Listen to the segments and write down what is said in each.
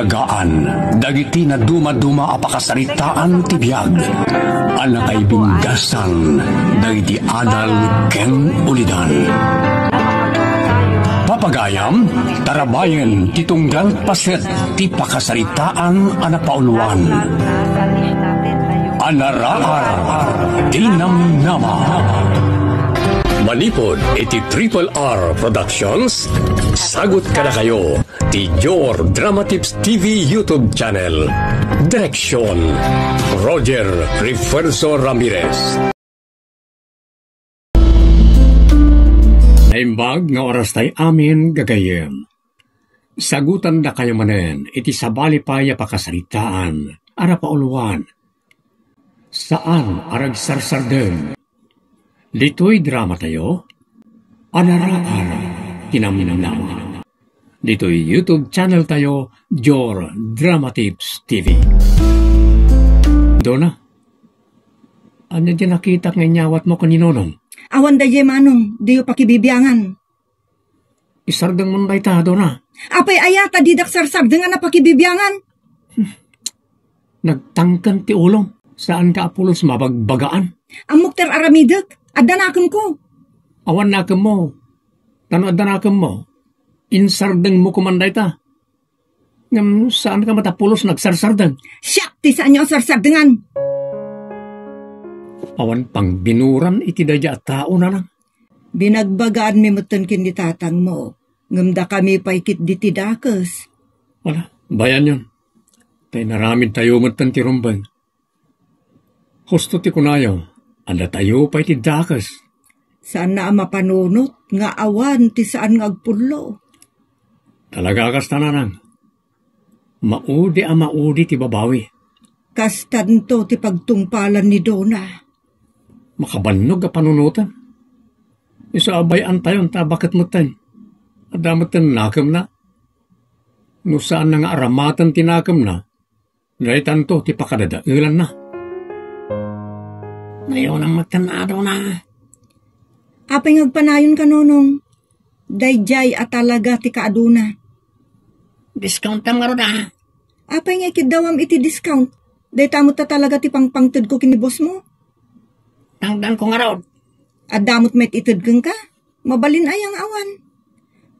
alagaan, dagiti na duma-duma apakasaritaan ti biyag. Anak ay binggasan, dagiti adal ken ulidan. Papagayam, tarabayen, titunggal paset, ti pakasaritaan anapauluan. Anaraar, dinamnama. Manipod, iti Triple R Productions, sagot ka na kayo, ti Your Drama Tips TV YouTube channel. Direksyon, Roger Refuerzo Ramirez. Naimbag nga oras tayo amin gagayem. Sagutan na kayo manen, iti sabali pa ya pakasaritaan, arapauluan. Saan arag sarsardem? Dito'y drama tayo, anaraar, tinaminaw. Dito'y YouTube channel tayo, Your Drama Tips TV. Dona, ano din nakita ng nyawat mo kaninonong? Awan da ye manong, diyo pakibibiyangan. Isardang mo na ita, Dona. Apay ayata didak sarsagdang nga na pakibibiyangan. Nagtangkan ti ulong, saan ka apulos mabagbagaan? Ang mukter aramidek. Adanakem ko. Awan nakem mo. Tano adanakem mo. Insardeng mo kumanday ta. Ngam saan ka matapulos nagsarsardeng? Siyak, ti saan niyo sarsardengan. Awan pang binuran iti dadya at tao na lang. Binagbagaan mi mutan kin di tatang mo. Ngamda kami paikit di tidakes. Wala, bayan yun. Tay naramid tayo mutan ti rumbang. Husto ti kunayaw. Anda tayo pa iti dakas. Saan na mapanunot nga awan ti saan nga agpulo. Talaga kas tananang. Maudi ti babawi. Kastanto ti pagtungpalan ni Dona. Makabannog a panunutan. Isaabayan tayo ta bakit mo tayo. Adamatan nakam na. No saan na nga aramatan tinakam na. Naitan to ti pakadadailan na. Ngayon ang magtanado na. Apay ngagpanayon ka nonong. Dayjay at talaga ti kaaduna. Discount tam nga ro na. Apay nga ikidawam iti discount. Day tamot ta talaga ti pangpangtid ko kinibos mo. Tangdan ko nga ro. At damot met itid kang ka. Mabalin ay ang awan.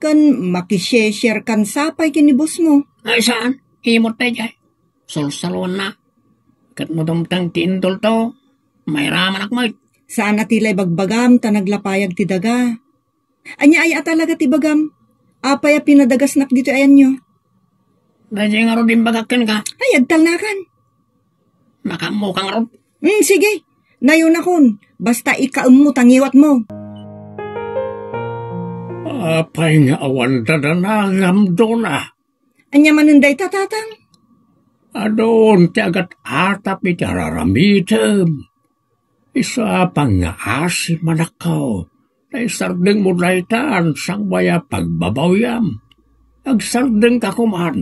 Kan makishare kan sapay kinibos mo. Ay saan? Himot tayo jay. Solsalon na. Kat mo dumtang tiintol to. May raman ak mo. Saan na tilay bagbagam ta naglapayag ti daga. Anya ay talaga ti bagam. Apay a pinadagasnak dito ayan nyo. Dahil nga ro din bagakan ka. Ay agtal na kan. Makamukang ro. Sige. Nayon akon. Basta ikaum tangiwat mo. Apay nga awan dadanagam doon ah. Anya manunday tatatang. Adon ti agat atap iti araramitem. Isa pang nga asim manakaw, na isardeng mo daitan sang baya pagbabawyam. Agsardeng ka kuman.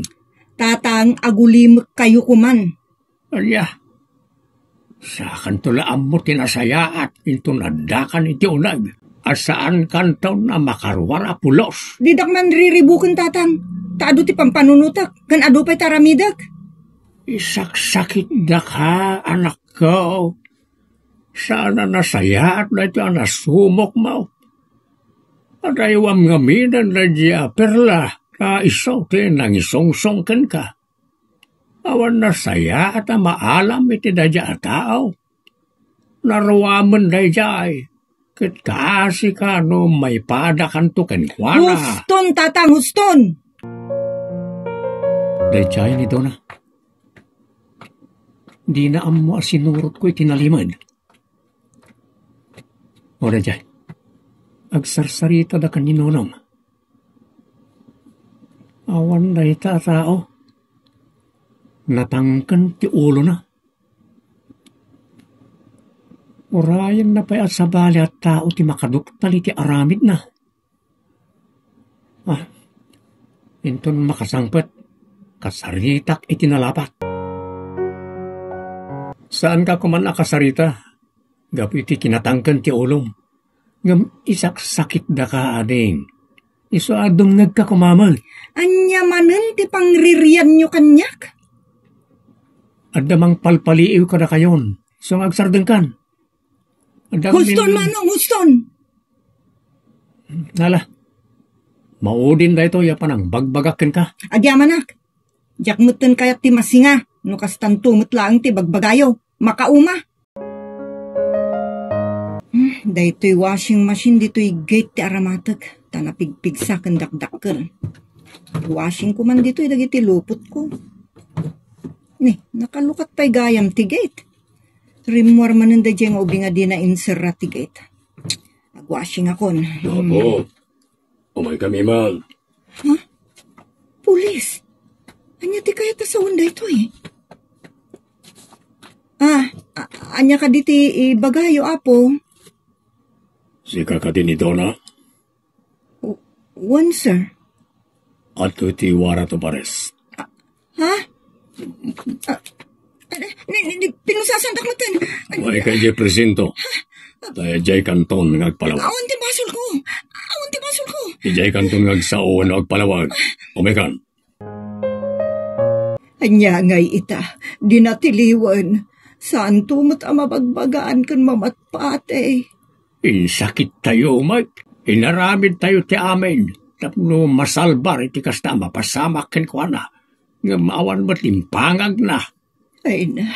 Tatang agulimik kayo kuman. Alya, sa kantulaan mo tinasayaat into nadakan iti unag, asaan kantaw na makarwar apulos. Didak man riribukan tatang, taado ti pampanunutak, kan ado pa'y taramidak. Isaksakit da ka, anak ko. Sana nasayaat na ito ang nasumok mo. At ayaw ngaminan na diya perla ka isaw nang isongsongkan ka. Awan nasayaat na maalam iti da diya tao. Naruwaman da diya ket kaasi ka no may padakan to kenkwana. Huston, tatang, huston! Da diya ni Dona. Di na amo asinurot ko itinalimad. O na dyan, agsarsarita da kaninonong. Awan na ita tao. Natangkan ti ulo na. Urayan na pa'y at sabali at tao ti makaduktal iti aramid na. Inton makasangpet, kasaritak iti nalapat. Saan ka kuman nakasarita? Gapu iti kinatangkan ti ulong. Ngam isak sakit da ka ading. Iso adong nagkakumamal. Anya manen ti pangririan nyo kanyak. Adamang palpaliiw ka na kayon. So agsardeng kan. Huston manong, huston! Nala, maudin da ito yapan ang bagbagakin ka. Agyamanak, jakmutan kayat ti masinga, no kastan tumot lang ti bagbagayo, makauma. Daytoy washing machine, dito'y gate ti aramatag, tanapigpigsa kan dakdakkel. Washing ko man dito'y dagiti lupot ko. Ni, nakalukat pa'y gayam ti gate. Rimwar man da diyang ubi nga di na insera ti gate. Agwashing akon. Opo. Umay kami man. Ha? Pulis? Anya ti kaya ta sa wanda ito eh. Anya ka di ti bagayo apo? Sika ka din ito na? One, sir. At ti wara to pares. Ha? Pinusasantak mo tan. May kay Jay Presinto. Daya Jay Canton ngagpalawag. Awan ti basol ko. Jay Canton ngagsaon ngagpalawag. Umikan. Anya ngay ita, dinatiliwan. Saan tumot ang mabagbagaan kan mamatpate? Insakit tayo, Mike. Inaramid tayo ti amin. Tapno masalbar iti kasta mapasamak ken kuana. Nga maawan mo timpangag na. Ay na.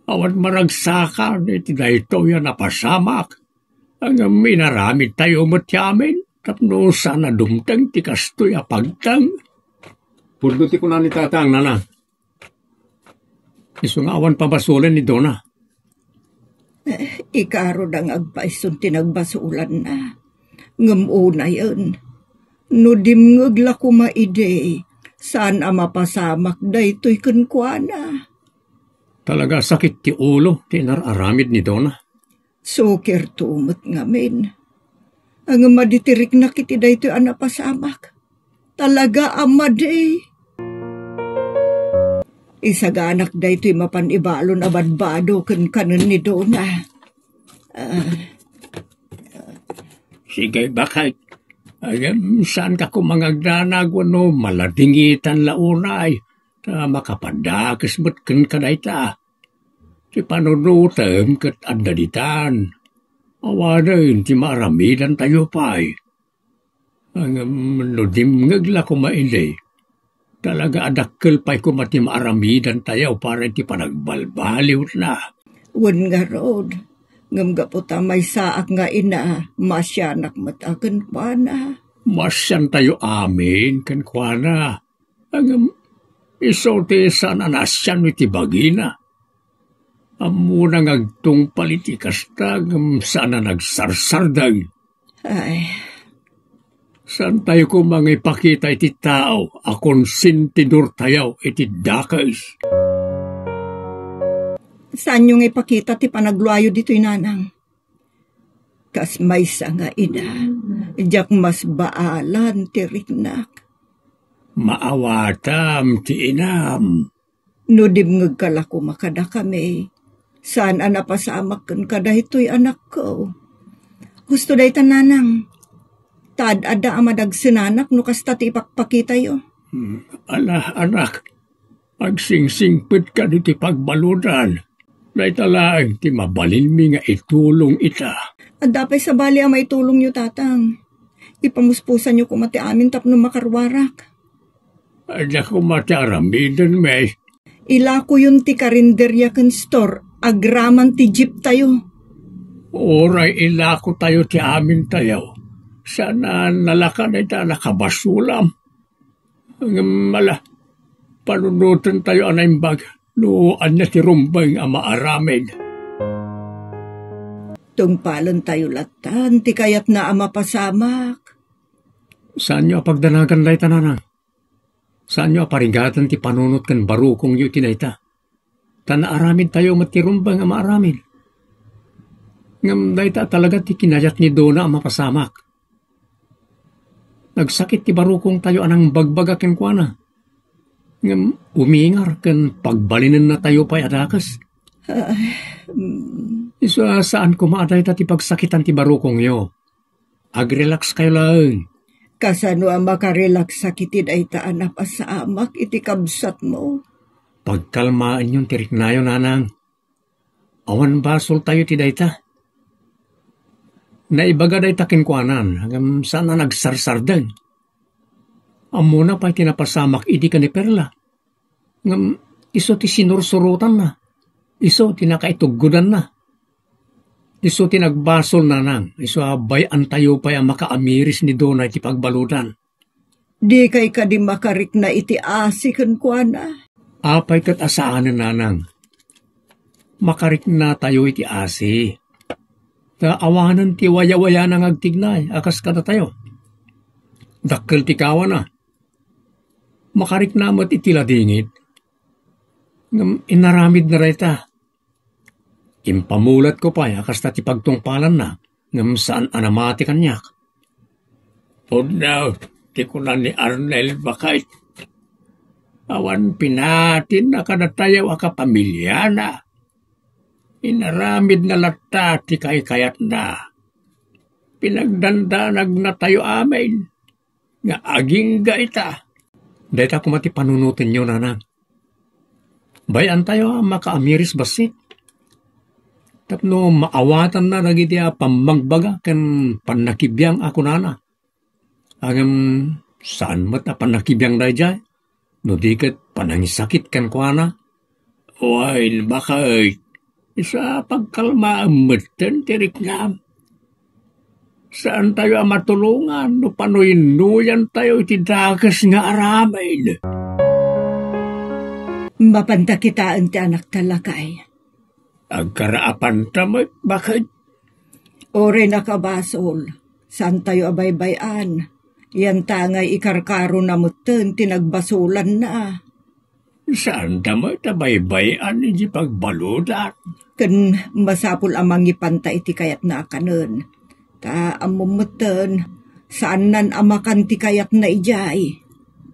Awan maragsaka iti dayto yan napasamak. Ang minaramid tayo mo ti amin. Tapno sana dumtang ti kastoy apagtang. Purduti ko na ni tatang nana. Iso nga awan pabasulan ni Donna. Ikaro dang agpaisun tinagbasulan na. Ngamuna yun. Nudim ngagla ko maide. Saan ang mapasamak daytoy kunkwana? Talaga sakit ti ulo, tinararamid ni Donna. Sukir tumot ngamin. Ang maditirik na kiti daytoy ang napasamak. Talaga amade. Isaganak daytoy mapanibalon abadbado kan kanon ni Donna. Sige, bakit? Saan ka kumangagdanag wano maladingitan launay ta makapadakas ba't kan kadayta. Ti panunutem kat andaditan. Awanin ti maramidan tayo pa'y. Ang nudim ngagla kumaili. Talaga adakkel pa'y kumati maramidan tayo para ti panagbalbaliw na. Wan nga road. Ngam gaputa may saak nga ina, masyanak matakan pa na. Masyan tayo amin, kan kwa na. Ang isote sana nasyan iti bagina. Amuna ngagtung palitikas tagam sana nagsarsardag. Ay, saan tayo ko mga ipakita iti tao, akon sintidur tayo iti dakas. saan yung ipakita ti panagluayo dito'y nanang? Kas may nga ina, jak mas baalan ti riknak. Maawatam ti inam. No dimngag kalako makada kami. Saan napasamak kan kada ito'y anak ko? Gusto day tananang. Tad ada amadag sinanak no kasta ti ipakpakita yo. Ala, anak, agsingsingpit ka diti pagbaludan. Naitalaan ti mabalin mi nga itulong ita. At dapay sa bali ang may tulong nyo, tatang. Ipamuspusan nyo kumati amin tapno makarwarak. Ada ko mataramidan, may. Ila ko yun ti karinderya kan store. Agraman ti jeep tayo. Oray ilako tayo ti amin tayo. Sana nalakan ay ta nakabasulam. Ang mala, panunutan tayo anay bag. Nuan na ti rumbang ang maaramin. Tungpalan tayo latan, ti kayat na ama pasamak. Saan nyo pagdanagan day tananang? Saan nyo aparigatan ti panunot kan barukong yu tinayta? Tanaaramin tayo matirumbang ang maaramin. Ngam dayta talaga ti kinayat ni Donna ang mapasamak. Nagsakit ti barukong tayo anang bagbagakin kwa na. Ngam umingar kan pagbalinan na tayo pa'y adakas. Iso saan kumaaday ta ti pagsakitan ti barukong yo. Agrelax kayo lang. Kasano ang makarelax sakitid ay taanap sa amak iti kabsat mo. Pagkalmaan yung tiriknayo, nanang. Awan basol tayo ti dayta. Naibaga day takin kuanan, hanggang saan na nagsarsardan. Amuna pa'y tinapasamak idi ka ni Perla. Ngam, iso ti sinursurutan na. Iso ti nakaitugudan na. Iso ti nagbasol na nang. Iso abayan tayo pa'y ang makaamiris ni Donay ti pagbaludan. Di kay ka di makarik na iti asikan kuana. Apay kat asaanan nanang. Makarik na tayo iti asi. Kaawanan ti waya-waya nang agtignay. Akas ka na tayo. Dakkel ti kawa na. Makarik na mat iti ladingit. Inaramid na reta. Impamulat ko pa, akas na ti pagtungpalan na. Ngam saan anamati kanyak. Now, ti kunan ni Arnel bakit. Awan pinatin na kanatayaw akapamilya na. Inaramid na lata ti kayat na. Pinagdandanag na tayo amin. Nga aging gaita. Dahil ako mati panunutin nyo, nanang. Bayan tayo makaamiris basit. Tapno maawatan na nagiti pamagbaga kan panakibiyang ako nana. Agam saan mat panakibiyang na dyan? No dikat panangisakit kan kuana. Wain bakit? Isa pagkalma amatan tirik na. Saan tayo matulungan? No panuinuyan tayo iti dagas nga aramin. Mapanta kitaan ti anak talakay. Agkaraapan tamay, bakit? Ore nakabasol. Saan tayo abaybayan? Yan tangay ikarkaro na mutin tinagbasulan na. Saan tamay tabaybayan iti pagbaludan? Kan masapul amang ipanta iti kayat na kanon. Ta amumutan, saan nan amakan ti kayat na ijay.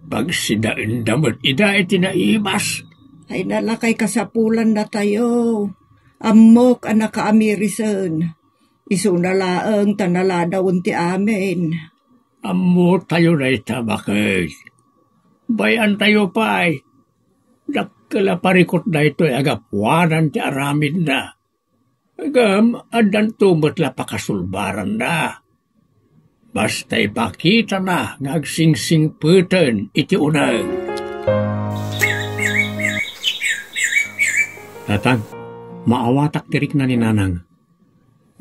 Pag sidaan damot ida iti naimas. Ay nalakay kasapulan na tayo. Amok ang nakaamirisan. Iso nalaang tanaladawan ti amin. Amo tayo na itabakit. Bayan tayo pa'y. Dakala parikot na ito'y agapwanan ti aramid na. Agam, adan tumot la pakasulbaran na. Basta ipakita na nga agsingsing putan iti unang. Tatang, maawatak tirik na ni nanang.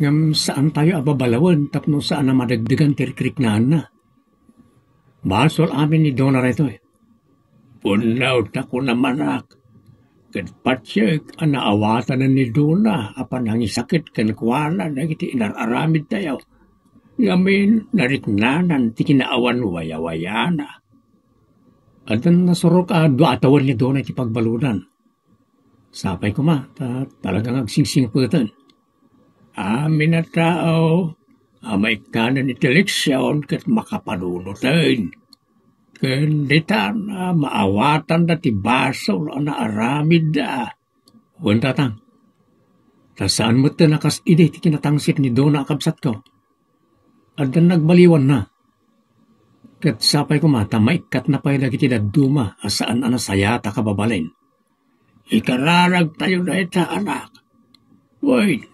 Ngam saan tayo ababalawan tapno saan na madagdagan tirik na. Basol amin ni Dona rito eh. Punaw na ko naman ak. Katpatsyak ang naawatan na ni Dona apan nangisakit kankuana nagiti inararamid tayo. Ngamin nariknanan ti kinaawan waya-waya na. At nasurok atawan ni Dona ti pagbaludan. Sapay ko talagang agsingsingputan. Amin na tao, may kanan iti leksyon kat makapanunutin. Kandita na maawatan na ti basol na aramid da. Huwag tatang, tasaan mo nakas ide ti kinatangsit ni Dona akabsat ko. At nagbaliwan na. Kat sapay ko maikat na pa'y lagi tinaduma asaan anasayata kababalin. Ikararag tayo na ita anak. Wait,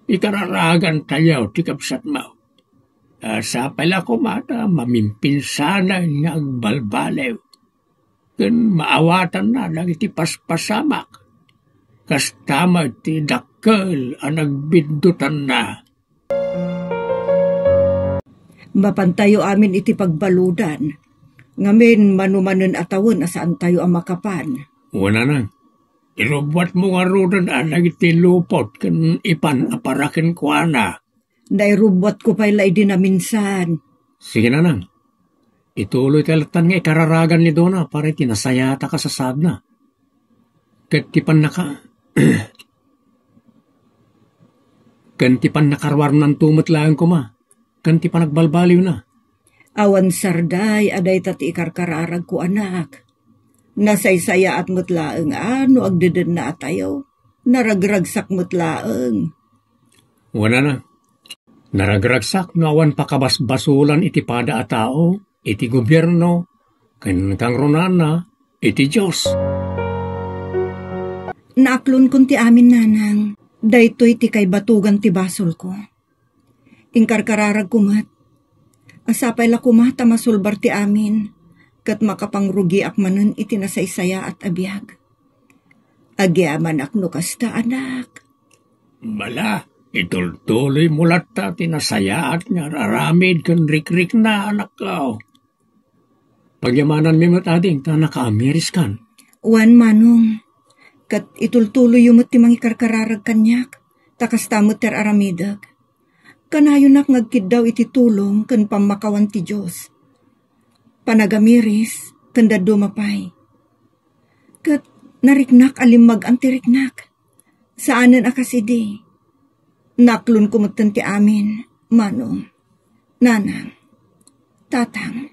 ikararagan tayo ti kabsat mo. Sapay la ko mamimpinsanan nga agbalbalew. Kan maawatan na lagi ti paspasamak. Kastama ti dakkel ang nagbindutan na. Mapantayo amin iti pagbaludan. Ngamin manumanon atawon asaan tayo ang makapan. Wala na. Irubat mo nga rodan anag iti lupot kan ipan aparakin ko na. Nairubot ko pa'y laidi na minsan. Sige na nang. Ituloy kalatan nga ikararagan ni Dona para tinasayata ka sa sadna. Katipan nakarwar ng tumatlaan ko Kantipan nagbalbaliw na. Awan sarday, aday tati ikarkararag ko anak. Nasaysaya at mutlaang ano agdeden na atayo. Naragragsak mutlaang. Wala na. Naragragsak no awan pakabasbasulan iti pada a tao. iti gobyerno, ken kangrunana, iti Diyos. Naaklon kun ti amin nanang, daytoy ti kay batugan ti basol ko. Ingkarkararag kumat, asapay la kumata masulbar ti amin, kat makapangrugi ak manen iti nasaysaya at abiyag. Agyaman ak no kasta anak. Bala, itultuloy mulat ta tinasayaat nga raramid ken rikrik na anak ko. Pagyamanan mi matading ta naka-Ameris kan. Wan manong, kat itultuloy yumot ti mangikarkararag kanyak, takas tamot ter aramidag. Kanayon nak ngagkid daw iti tulong ken pamakawan ti Diyos. Panagamiris ken daddo mapay. Kat nariknak alimag ang tiriknak. Saanen akasidi. Naklon kumutan ti amin, manong, nanang, tatang.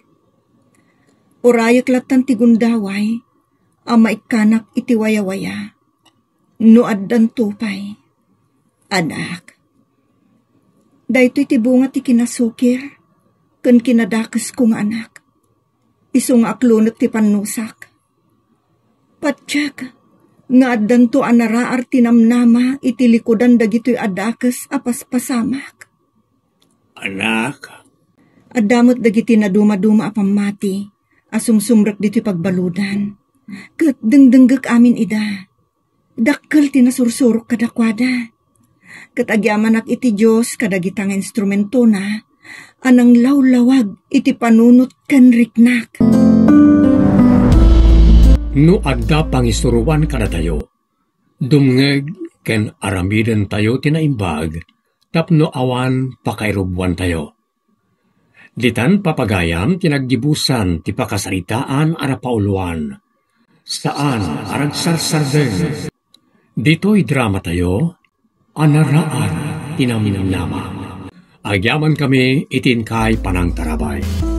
Urayat latan ti gundaway, ama ikanak iti waya-waya. Nuaddan tupay. Anak. Daytoy ti bunga ti kinasukir, ken kinadakas ko nga anak. Isu nga aklunot ti panusak. Patsak, nga addan to anaraar tinamnama iti likudan dagitoy adakas apas pasamak. Anak, Adamot dagiti na duma-duma apamati, asumsumrak dito'y pagbaludan. Kat dengdenggak amin ida. Dakkel tinasursurok kadakwada. Kat agyamanak iti Diyos kadagitang instrumento na, anang lawlawag iti panunot kan riknak. no adda pangisuruan kada tayo, dumngeg ken aramiden tayo tinaimbag, tapno awan pakairubuan tayo. Ditan papagayam tinagdibusan ti pakasaritaan ara pauluan, saan aragsarsardeng. Dito'y drama tayo, anaraan tinaminamnama. Agyaman kami itin kay panang tarabay.